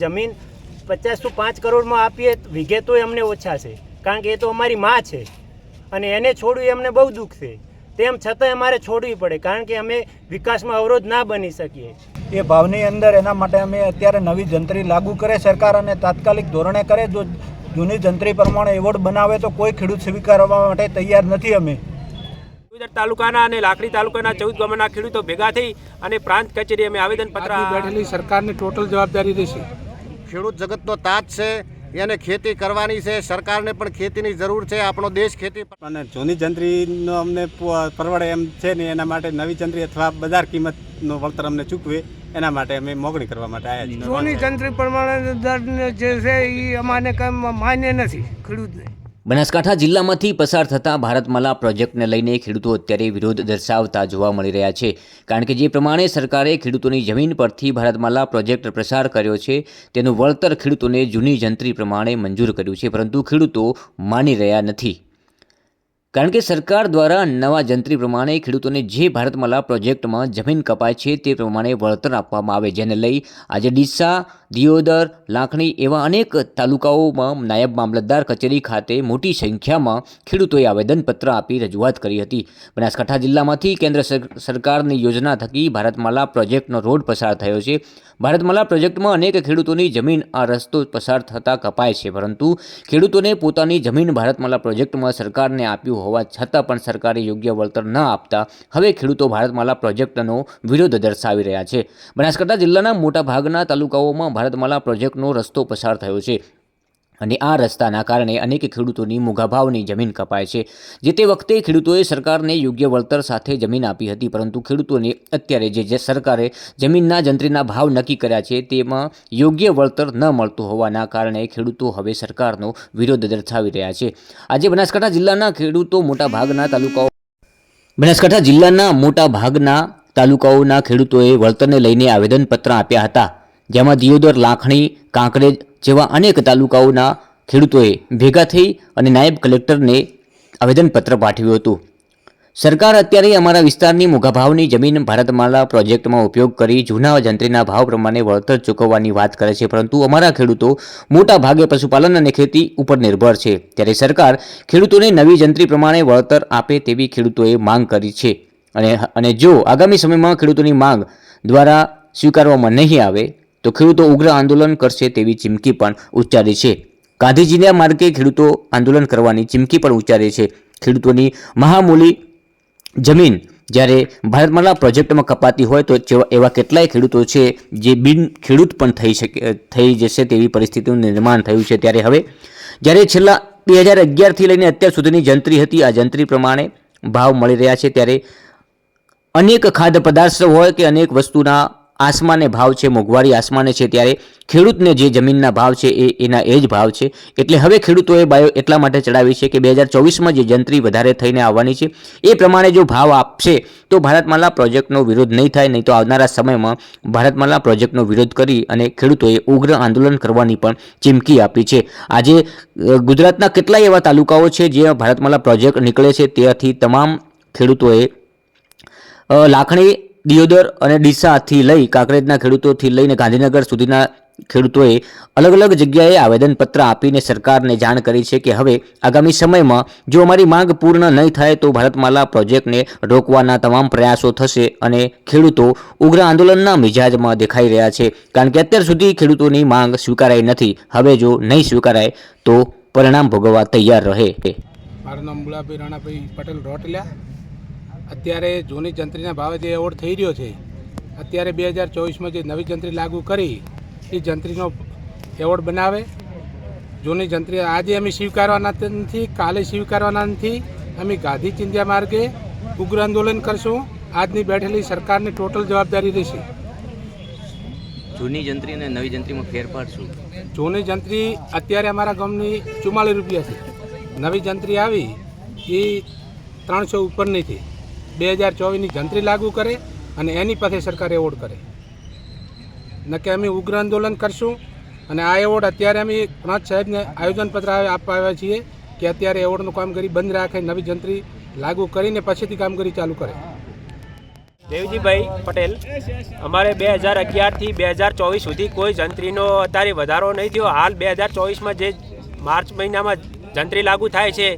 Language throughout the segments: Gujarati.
જમીન 50 to 5 કરોડમાં આપીએ વીઘે તો અમને ઓછા છે, કારણ કે એ તો અમારી માં છે અને એને છોડવી અમને બહુ દુઃખ છે. તેમ છતાંય અમારે છોડવી પડે, કારણ કે અમે વિકાસમાં અવરોધ ના બની શકીએ. એ ભાવની અંદર એના માટે અમે અત્યારે નવી જંત્રી લાગુ કરે સરકાર અને તાત્કાલિક ધોરણે કરે. જો જૂની જંત્રી પ્રમાણે એવોર્ડ બનાવે તો કોઈ ખેડૂત સ્વીકારવા માટે તૈયાર નથી. અમે તાલુકાના અને લાખણી તાલુકાના 14 ગામના ખેડૂતો ભેગા થઈ અને પ્રાંત કચેરી અમે આવેદનપત્ર બેઠેલી સરકારની ટોટલ જવાબદારી રહેશે. ખેડૂત જગતનો તાજ છે, એને ખેતી કરવાની છે, સરકારને પણ ખેતીની જરૂર છે. આપણો દેશ ખેતી અને જૂની જંત્રીનો અમને પરવડે એમ છે ને, એના માટે નવી જંત્રી અથવા બજાર કિંમતનો વળતર અમને ચૂકવે એના માટે અમે મોકણી કરવા માટે આવ્યા છીએ. જૂની જંત્રી પ્રમાણે દર જે છે એ અમાને કંઈ માન્ય નથી ખેડૂતને. બનાસકાંઠા જિલ્લામાંથી પસાર થતા ભારતમાલા પ્રોજેક્ટને લઈને ખેડૂતો અત્યારે વિરોધ દર્શાવતા જોવા મળી રહ્યા છે, કારણ કે જે પ્રમાણે સરકારે ખેડૂતોની જમીન પરથી ભારતમાલા પ્રોજેક્ટ પસાર કર્યો છે તેનું વળતર ખેડૂતોને જૂની જંત્રી પ્રમાણે મંજૂર કર્યું છે, પરંતુ ખેડૂતો માની રહ્યા નથી. કારણ કે સરકાર દ્વારા નવા જંત્રી પ્રમાણે ખેડૂતોને જે ભારતમાલા પ્રોજેક્ટમાં જમીન કપાય છે તે પ્રમાણે વળતર આપવામાં આવે, જેને લઈ આજે ડીસા, દિયોદર, લાખણી એવા અનેક તાલુકાઓમાં નાયબ મામલતદાર કચેરી ખાતે મોટી સંખ્યામાં ખેડૂતોએ આવેદનપત્ર આપી રજૂઆત કરી હતી. બનાસકાંઠા જિલ્લામાંથી કેન્દ્ર સરકારની યોજના થકી ભારતમાલા પ્રોજેક્ટનો રોડ પસાર થયો છે. ભારતમાલા પ્રોજેક્ટમાં અનેક ખેડૂતોની જમીન આ રસ્તો પસાર થતાં કપાય છે, પરંતુ ખેડૂતોને પોતાની જમીન ભારતમાલા પ્રોજેક્ટમાં સરકારને આપ્યું હોવા છતાં પણ સરકારે યોગ્ય વળતર ન આપતા હવે ખેડૂતો ભારતમાલા પ્રોજેક્ટનો વિરોધ દર્શાવી રહ્યા છે. બનાસકાંઠા જિલ્લાના મોટાભાગના તાલુકાઓમાં ભારતમાલા પ્રોજેક્ટનો રસ્તો પસાર થયો છે અને આ રસ્તાના કારણે અનેક ખેડૂતોની મોંઘા ભાવની જમીન કપાય છે. જે તે વખતે ખેડૂતોએ સરકારને યોગ્ય વળતર સાથે જમીન આપી હતી, પરંતુ ખેડૂતોને અત્યારે જે સરકારે જમીનના જંત્રીના ભાવ નક્કી કર્યા છે તેમાં યોગ્ય વળતર ન મળતું હોવાના કારણે ખેડૂતો હવે સરકારનો વિરોધ દર્શાવી રહ્યા છે. આજે બનાસકાંઠા જિલ્લાના ખેડૂતો બનાસકાંઠા જિલ્લાના મોટા ભાગના તાલુકાઓના ખેડૂતોએ વળતરને લઈને આવેદનપત્ર આપ્યા હતા, જેમાં દિયોદર, લાખણી, કાંકરેજ જેવા અનેક તાલુકાઓના ખેડૂતોએ ભેગા થઈ અને નાયબ કલેક્ટરને આવેદનપત્ર પાઠવ્યું હતું. સરકાર અત્યારે અમારા વિસ્તારની મોંઘા ભાવની જમીન ભારતમાલા પ્રોજેક્ટમાં ઉપયોગ કરી જૂના જંત્રીના ભાવ પ્રમાણે વળતર ચૂકવવાની વાત કરે છે, પરંતુ અમારા ખેડૂતો મોટા ભાગે પશુપાલન અને ખેતી ઉપર નિર્ભર છે. ત્યારે સરકાર ખેડૂતોને નવી જંત્રી પ્રમાણે વળતર આપે તેવી ખેડૂતોએ માંગ કરી છે અને જો આગામી સમયમાં ખેડૂતોની માંગ દ્વારા સ્વીકારવામાં નહીં આવે તો ખેડૂતો ઉગ્ર આંદોલન કરશે તેવી ચીમકી પણ ઉચ્ચારી છે. ગાંધીજીના માર્ગે ખેડૂતો આંદોલન કરવાની ચીમકી પણ ઉચ્ચારી છે. ખેડૂતોની મહામૂલી જમીન જ્યારે ભારતમાલા પ્રોજેક્ટમાં કપાતી હોય તો એવા કેટલાય ખેડૂતો છે જે બિન ખેડૂત પણ થઈ જશે તેવી પરિસ્થિતિનું નિર્માણ થયું છે. ત્યારે હવે જ્યારે છેલ્લા 2011થી લઈને અત્યાર સુધીની જંત્રી હતી, આ જંત્રી પ્રમાણે ભાવ મળી રહ્યા છે, ત્યારે અનેક ખાદ્ય પદાર્થ હોય કે અનેક વસ્તુના આસમાને ભાવ છે, મોંઘવારી આસમાને છે, ત્યારે ખેડૂતને જે જમીનના ભાવ છે એના એ જ ભાવ છે. એટલે હવે ખેડૂતોએ બાયો એટલા માટે ચડાવી છે કે 2024માં જે જંત્રી વધારે થઈને આવવાની છે એ પ્રમાણે જો ભાવ આપશે તો ભારતમાલા પ્રોજેક્ટનો વિરોધ નહીં થાય, નહીં તો આવનારા સમયમાં ભારતમાલા પ્રોજેક્ટનો વિરોધ કરી અને ખેડૂતોએ ઉગ્ર આંદોલન કરવાની પણ ચીમકી આપી છે. આજે ગુજરાતના કેટલાય એવા તાલુકાઓ છે જ્યાં ભારતમાલા પ્રોજેક્ટ નીકળે છે, ત્યાંથી તમામ ખેડૂતોએ લાખણી, દિયોદર અને ડીસાથી લઈ કાંકરેજના ખેડૂતોથી લઈને ગાંધીનગર સુધીના ખેડૂતોએ અલગ અલગ જગ્યાએ આવેદનપત્ર આપીને સરકારને જાણ કરી છે કે હવે આગામી સમયમાં જો અમારી માંગ પૂર્ણ નહીં થાય તો ભારતમાલા પ્રોજેક્ટને રોકવાના તમામ પ્રયાસો થશે અને ખેડૂતો ઉગ્ર આંદોલનના મિજાજમાં દેખાઈ રહ્યા છે, કારણ કે અત્યાર સુધી ખેડૂતોની માંગ સ્વીકારાઈ નથી. હવે જો નહીં સ્વીકારાય તો પરિણામ ભોગવવા તૈયાર રહે. મારું નામ મુલાભાઈ રાણાભાઈ પટેલ રોટલિયા. અત્યારે જૂની જંત્રીના ભાવે જે એવોર્ડ થઈ રહ્યો છે, અત્યારે 2024માં જે નવી જંત્રી લાગુ કરી એ જંત્રીનો એવોર્ડ બનાવે. જૂની જંત્રી આજે અમે સ્વીકારવાના નથી, કાલે સ્વીકારવાના નથી. અમે ગાંધી ચિંધ્યા માર્ગે ઉગ્ર આંદોલન કરશું. આજની બેઠેલી સરકારની ટોટલ જવાબદારી રહેશે. જૂની જંત્રી અને નવી જંત્રીમાં ફેરફાર શું? જૂની જંત્રી અત્યારે અમારા ગામની 44 રૂપિયા છે. નવી જંત્રી આવી એ 300 ઉપરની હતી. 2024ની જંત્રી લાગુ કરે અને એની પાસે સરકાર એવોર્ડ કરે. નકે અમે ઉગ્ર આંદોલન કરશું અને આ એવોર્ડ અત્યારે અમે પ્રાંત સાહેબને આયોજનપત્ર આપવા આવ્યા છીએ કે અત્યારે એવોર્ડનું કામગીરી બંધ રાખે, નવી જંત્રી લાગુ કરીને પછીથી કામગીરી ચાલુ કરે. દેવજીભાઈ પટેલ. અમારે 2011થી 2024 સુધી કોઈ જંત્રીનો અત્યારે વધારો નહીં થયો. હાલ 2024માં જે માર્ચ મહિનામાં જંત્રી લાગુ થાય છે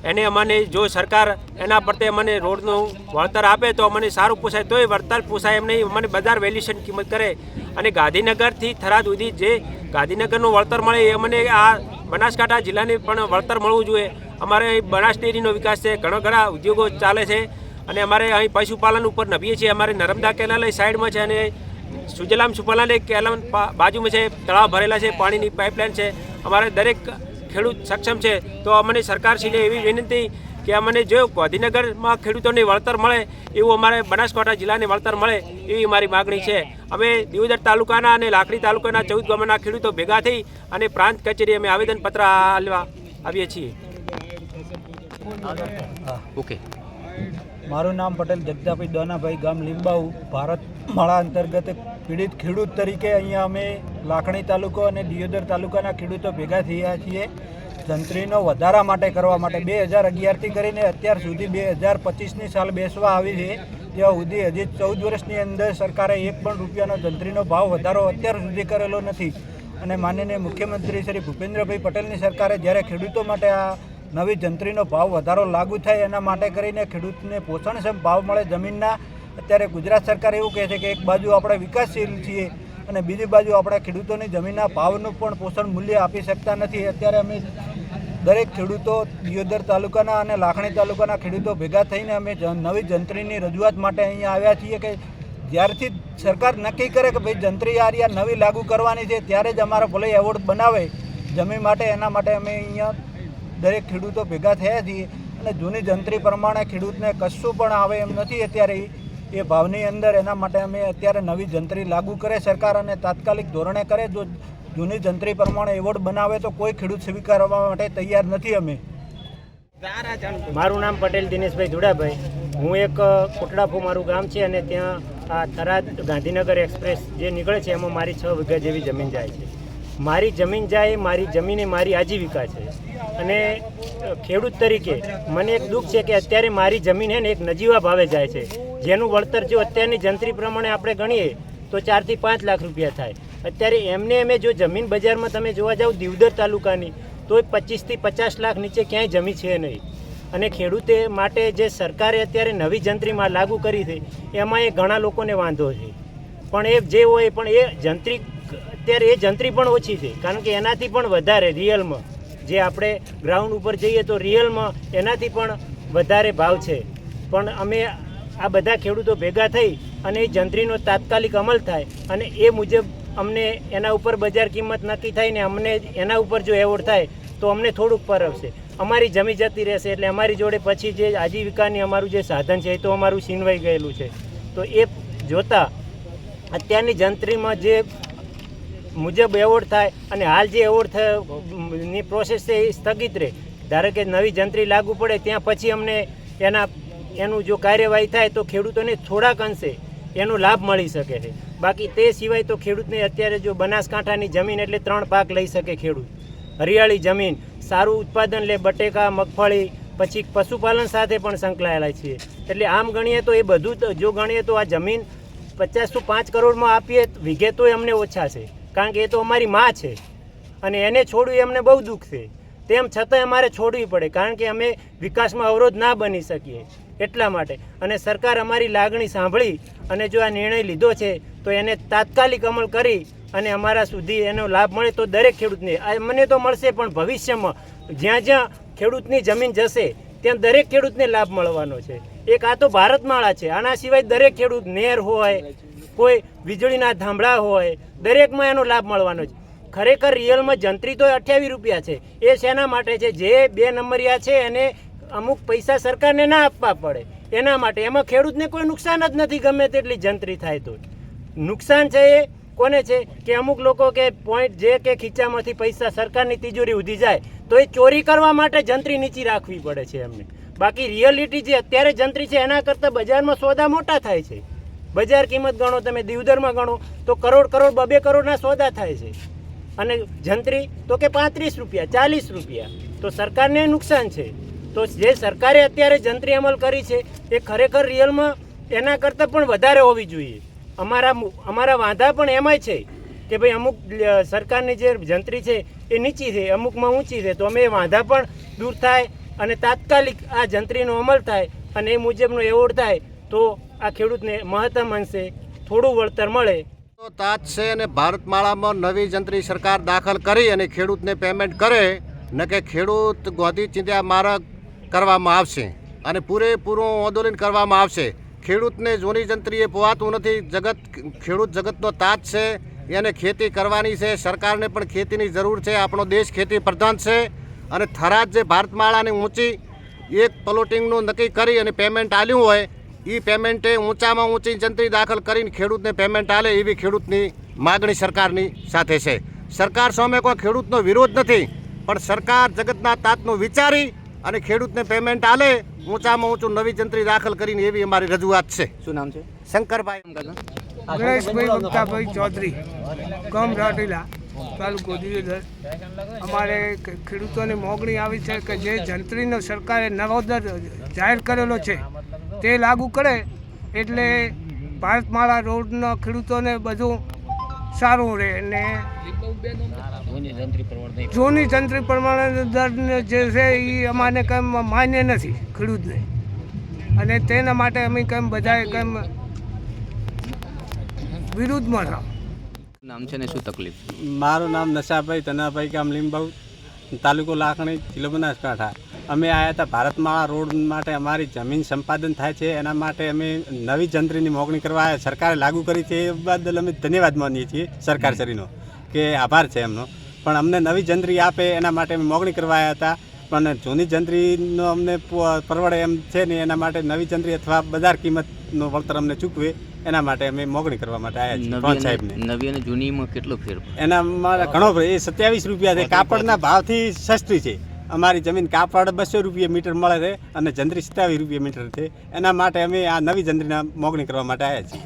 એને અમને જો સરકાર એના પ્રત્યે અમને રોડનું વળતર આપે તો અમને સારું પોસાય, તોય વળતર પોસાય એમ નહીં. અમને બજાર વેલ્યુએશન કિંમત કરે અને ગાંધીનગરથી થરાદ સુધી જે ગાંધીનગરનું વળતર મળે એ અમને આ બનાસકાંઠા જિલ્લાને પણ વળતર મળવું જોઈએ. અમારે અહીં બનાસ ડેરીનો વિકાસ છે, ઘણા ઉદ્યોગો ચાલે છે અને અમારે અહીં પશુપાલન ઉપર નભીએ છીએ. અમારે નર્મદા કેનાલ સાઈડમાં છે અને સુજલામ સુફલામ કેનાલ બાજુમાં છે, તળાવ ભરેલા છે, પાણીની પાઇપલાઇન છે. અમારે દરેક ખેડૂત સક્ષમ છે. તો અમને સરકારશ્રીને એવી વિનંતી કે અમને જો ગાંધીનગરમાં ખેડૂતોને વળતર મળે એવું અમારે બનાસકાંઠા જિલ્લાને વળતર મળે એવી અમારી માગણી છે. અમે દિયોદર તાલુકાના અને લાખણી તાલુકાના 14 ગામના ખેડૂતો ભેગા થઈ અને પ્રાંત કચેરી અમે આવેદનપત્ર આપવા આવીએ છીએ. ઓકે. મારું નામ પટેલ જગદાભાઈ દોનાભાઈ, ગામ લીંબાઉ, ભારત માળા અંતર્ગત પીડિત ખેડૂત તરીકે અહીંયા અમે લાખણી તાલુકો અને દિયોદર તાલુકાના ખેડૂતો ભેગા થયા છીએ જંત્રીનો વધારા માટે કરવા માટે. 2011થી કરીને અત્યાર સુધી 2025ની સાલ બેસવા આવી છે ત્યાં સુધી હજી 14 વર્ષની અંદર સરકારે એક પણ રૂપિયાનો જંત્રીનો ભાવ વધારો અત્યાર સુધી કરેલો નથી. અને માનનીય મુખ્યમંત્રી શ્રી ભૂપેન્દ્રભાઈ પટેલની સરકારે જ્યારે ખેડૂતો માટે આ નવી જંત્રીનો ભાવ વધારો લાગુ થાય એના માટે કરીને ખેડૂતને પોષણક્ષમ ભાવ મળે જમીનના. અત્યારે ગુજરાત સરકાર એવું કહે છે કે એક બાજુ આપણે વિકાસશીલ છીએ અને બીજી બાજુ આપણે ખેડૂતોની જમીનના ભાવનું પણ પોષણ મૂલ્ય આપી શકતા નથી. અત્યારે અમે દરેક ખેડૂતો દિયોદર તાલુકાના અને લાખણી તાલુકાના ખેડૂતો ભેગા થઈને અમે નવી જંત્રીની રજૂઆત માટે અહીંયા આવ્યા છીએ કે જ્યારથી સરકાર નક્કી કરે કે ભાઈ જંત્રી આ નવી લાગુ કરવાની છે ત્યારે જ અમારા ભલે એવોર્ડ બનાવે જમીન માટે. એના માટે અમે અહીંયા દરેક ખેડૂતો ભેગા થયા છીએ અને જૂની જંત્રી પ્રમાણે ખેડૂતને કશું પણ આવે એમ નથી અત્યારે એ ભાવની અંદર. એના માટે અમે અત્યારે નવી જંત્રી લાગુ કરે સરકાર અને તાત્કાલિક ધોરણે કરે. જો જૂની જંત્રી પ્રમાણે એવોર્ડ બનાવે તો કોઈ ખેડૂત સ્વીકારવા માટે તૈયાર નથી. અમે મારું નામ પટેલ દિનેશભાઈ ધુડાભાઈ. હું એક કોટડાપુ મારું ગામ છે અને ત્યાં આ થરાદ ગાંધીનગર એક્સપ્રેસ જે નીકળે છે એમાં મારી 6 વીઘા જેવી જમીન જાય છે. મારી જમીન જાય, મારી જમીન એ મારી આજીવિકા છે. અને ખેડૂત તરીકે મને એક દુઃખ છે કે અત્યારે મારી જમીન છે ને એક નજીવા ભાવે જાય છે, જેનું વળતર જો અત્યારની જંત્રી પ્રમાણે આપણે ગણીએ તો 4 થી 5 લાખ રૂપિયા થાય. અત્યારે એમને જો જમીન બજારમાં તમે જોવા જાઓ દિયોદર તાલુકાની તો 25 થી 50 લાખ નીચે ક્યાંય જમીન છે નહીં. અને ખેડૂતે માટે જે સરકારે અત્યારે નવી જંત્રીમાં લાગુ કરી છે એમાં એ ઘણા લોકોને વાંધો છે. પણ એ જે હોય પણ એ જંત્રી અત્યારે એ જંત્રી પણ ઓછી છે, કારણ કે એનાથી પણ વધારે રિયલમાં જે આપણે ગ્રાઉન્ડ ઉપર જઈએ તો રિયલમાં એનાથી પણ વધારે ભાવ છે. પણ અમે આ બધા ખેડૂતો ભેગા થઈ અને એ જંત્રીનો તાત્કાલિક અમલ થાય અને એ મુજબ અમને એના ઉપર બજાર કિંમત નક્કી થાય ને અમને એના ઉપર જો એવોર્ડ થાય તો અમને થોડુંક પરવશે. અમારી જમી જતી રહેશે એટલે અમારી જોડે પછી જે આજીવિકાની અમારું જે સાધન છે એ તો અમારું છીનવાઈ ગયેલું છે. તો એ જોતાં અત્યારની જંત્રીમાં જે મુજબ એવોર્ડ થાય અને હાલ જે એવોર્ડ ની પ્રોસેસ છે એ સ્થગિત રહે. ધારો કે નવી જંત્રી લાગુ પડે ત્યાં પછી અમને એનું જો કાર્યવાહી થાય તો ખેડૂતોને થોડાક અંશે એનો લાભ મળી શકે છે. બાકી તે સિવાય તો ખેડૂતને અત્યારે જો બનાસકાંઠાની જમીન એટલે 3 પાક લઈ શકે ખેડૂત. હરિયાળી જમીન, સારું ઉત્પાદન લે, બટેકા, મગફળી, પછી પશુપાલન સાથે પણ સંકળાયેલા છીએ. એટલે આમ ગણીએ તો એ બધું જો ગણીએ તો આ જમીન 50 થી 5 કરોડમાં આપીએ વીઘે તોય અમને ઓછા છે, કારણ કે એ તો અમારી માં છે અને એને છોડવી અમને બહુ દુઃખ છે. તેમ છતાંય અમારે છોડવી પડે, કારણ કે અમે વિકાસમાં અવરોધ ના બની શકીએ એટલા માટે. અને સરકાર અમારી લાગણી સાંભળી અને જો આ નિર્ણય લીધો છે તો એને તાત્કાલિક અમલ કરી અને અમારા સુધી એનો લાભ મળે તો દરેક ખેડૂતને મને તો મળશે, પણ ભવિષ્યમાં જ્યાં જ્યાં ખેડૂતની જમીન જશે ત્યાં દરેક ખેડૂતને લાભ મળવાનો છે. એક આ તો ભારતમાળા છે, આના સિવાય દરેક ખેડૂત નહેર હોય, કોઈ વીજળીના થાંભળા હોય, દરેકમાં એનો લાભ મળવાનો છે. ખરેખર રિયલમાં જંત્રી તો 28 રૂપિયા છે. એ શેના માટે છે? જે 2 નંબરિયા છે એને અમુક પૈસા સરકારને ના આપવા પડે એના માટે. એમાં ખેડૂતને કોઈ નુકસાન જ નથી, ગમે તેટલી જંત્રી થાય તો. નુકસાન છે એ કોને છે કે અમુક લોકો કે પોઈન્ટ જે કે ખીચામાંથી પૈસા સરકારની તિજોરી ઉધી જાય તો એ ચોરી કરવા માટે જંત્રી નીચી રાખવી પડે છે એમને. બાકી રિયલિટી જે અત્યારે જંત્રી છે એના કરતાં બજારમાં સોદા મોટા થાય છે. બજાર કિંમત ગણો તમે, દિયોદરમાં ગણો તો કરોડ 2 કરોડના સોદા થાય છે અને જંત્રી તો કે 35 રૂપિયા 40 રૂપિયા. તો સરકારને નુકસાન છે. તો જે સરકારે અત્યારે જંત્રી અમલ કરી છે એ ખરેખર રિયલમાં એના કરતાં પણ વધારે હોવી જોઈએ. અમારા વાંધા પણ એમાંય છે કે ભાઈ અમુક સરકારની જે જંત્રી છે એ નીચી છે, અમુકમાં ઊંચી છે, તો અમે એ વાંધા પણ દૂર થાય અને તાત્કાલિક આ જંત્રીનો અમલ થાય અને એ મુજબનો એવોર્ડ થાય તો આ ખેડૂતને મહત્તમ અંશે થોડું વળતર મળે. તો તાજ છે અને ભારતમાળામાં નવી જંત્રી સરકાર દાખલ કરી અને ખેડૂતને પેમેન્ટ કરે ન કે ખેડૂત ગોધી ચિંધ્યા માર્ગ કરવામાં આવશે અને પૂરેપૂરું આંદોલન કરવામાં આવશે. ખેડૂતને જૂની જંત્રીએ પોવાતું નથી. ખેડૂત જગતનો તાજ છે, એને ખેતી કરવાની છે. સરકારને પણ ખેતીની જરૂર છે. આપણો દેશ ખેતી પ્રધાન છે અને થરાદ જે ભારતમાળાની ઊંચી એક પ્લોટિંગનું નક્કી કરી અને પેમેન્ટ આલ્યું હોય એ પેમેન્ટે ઊંચામાં ઊંચી જંત્રી દાખલ કરીને ખેડૂતને પેમેન્ટ આલે એવી ખેડૂતની માગણી સરકારની સાથે છે. સરકાર સામે કોઈ ખેડૂતનો વિરોધ નથી, પણ સરકાર જગતના તાતનું વિચારી અને ખેડૂતને પેમેન્ટ આલે ઊંચામાં ઊંચું નવી જંત્રી દાખલ કરીને એવી અમારી રજૂઆત છે. શું નામ છે? શંકરભાઈ ગણેશભાઈ બક્તાભાઈ ચૌધરી, ગામ રાટીલા, તાલુકો દિયોદર. અમારે ખેડૂતોની મોગણી આવી છે કે જે જંત્રીનો સરકારે નવો દર જાહેર કરેલો છે તે લાગુ કરે એટલે ભારતમાળા રોડના ખેડૂતોને બધું સારું રહે અને જૂની જંત્રી પ્રમાણે દર જે છે એ અમારે કંઈ માન્ય નથી ખેડૂતને, અને તેના માટે અમે કંઈ બધાએ કંઈ વિરુદ્ધમાં થાવ. નામ છે ને શું તકલીફ? મારું નામ નશાભાઈ ધનાભાઈ ગામ લીંબાઉ, તાલુકો લાખણી, જિલ્લો બનાસકાંઠા. અમે આવ્યા હતા ભારતમાળા રોડ માટે. અમારી જમીન સંપાદન થાય છે એના માટે અમે નવી જંત્રીની મોકણી કરવા આવ્યા. સરકારે લાગુ કરી છે એ બદલ અમે ધન્યવાદ માનીએ છીએ સરકારશ્રીનો, કે આભાર છે એમનો. પણ અમને નવી જંત્રી આપે એના માટે અમે મોકણી કરવા આવ્યા હતા. પણ જૂની જંત્રીનો અમને પરવડે એમ છે ને એના માટે નવી જંત્રી અથવા બજાર કિંમતનો વળતર અમને ચૂકવે એના માટે અમે મોકણી કરવા માટે આવ્યા છીએ પાંચ સાહેબને. નવી અને જૂનીમાં કેટલો ફેર? એનામાં ઘણો એ 27 રૂપિયા છે. કાપડના ભાવથી સસ્તી છે. અમારી જમીન કાપડ 200 રૂપિયા મીટર મળે છે અને જંત્રી 27 રૂપિયા મીટર છે. એના માટે અમે આ નવી જંત્રીના મોકણી કરવા માટે આવ્યા છીએ.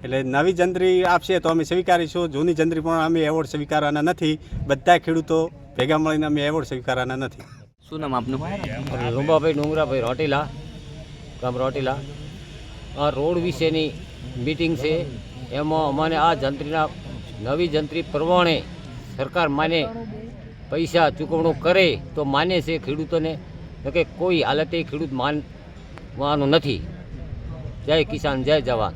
એટલે નવી જંત્રી આપશે તો અમે સ્વીકારીશું. જૂની જંત્રી પણ અમે એવોર્ડ સ્વીકારવાના નથી. બધા ખેડૂતો ભેગા મળીને અમે એવોર્ડ સ્વીકારવાના નથી. શું નામ આપનું? રૂંબાભાઈ ડુંગરાભાઈ રોટીલા, ગામ રોટીલા. આ રોડ વિશેની મીટિંગ છે, એમાં અમને આ જંત્રીના નવી જંત્રી પ્રમાણે સરકાર માને પૈસા ચૂકવણું કરે તો માને છે ખેડૂતોને, કે કોઈ હાલતે ખેડૂત માનવાનું નથી. જય કિસાન, જય જવાન.